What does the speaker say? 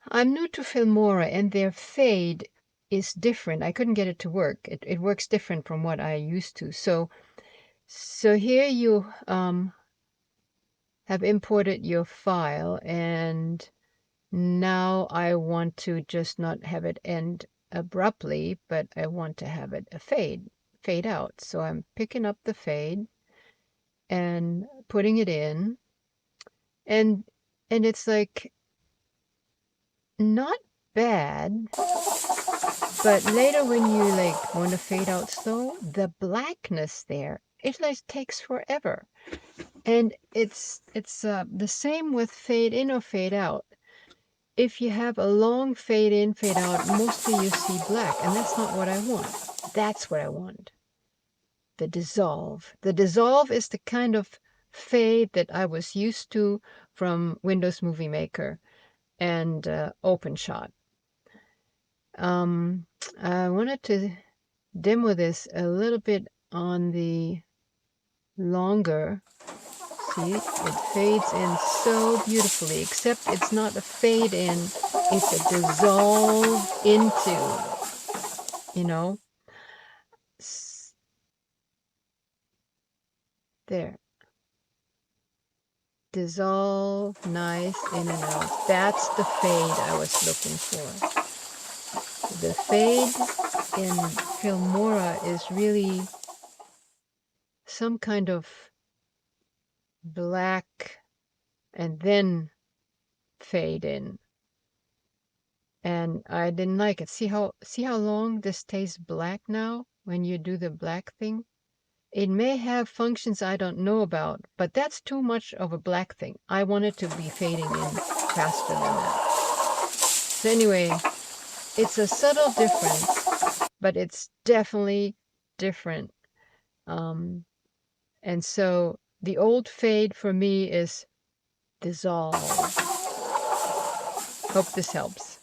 I'm new to Filmora and their fade is different. I couldn't get it to work. It works different from what I used to. So here you have imported your file, and now I want to just not have it end abruptly, but I want to have it a fade out. So I'm picking up the fade and putting it in, and it's like not bad, but later when you like want to fade out slow, the blackness there, it like takes forever. And it's the same with fade in or fade out. If you have a long fade in, fade out, mostly you see black, and that's not what I want. That's what I want. The dissolve. The dissolve is the kind of fade that I was used to from Windows Movie Maker and openshot. I wanted to demo this a little bit on the longer. See, it fades in so beautifully, except it's not a fade in, it's a dissolve into, you know. There. Dissolve, nice, in and out. That's the fade I was looking for. The fade in Filmora is really some kind of black and then fade in. And I didn't like it. See how long this stays black now when you do the black thing? It may have functions I don't know about, but that's too much of a black thing. I want it to be fading in faster than that. So anyway, it's a subtle difference, but it's definitely different. And so the old fade for me is dissolve. Hope this helps.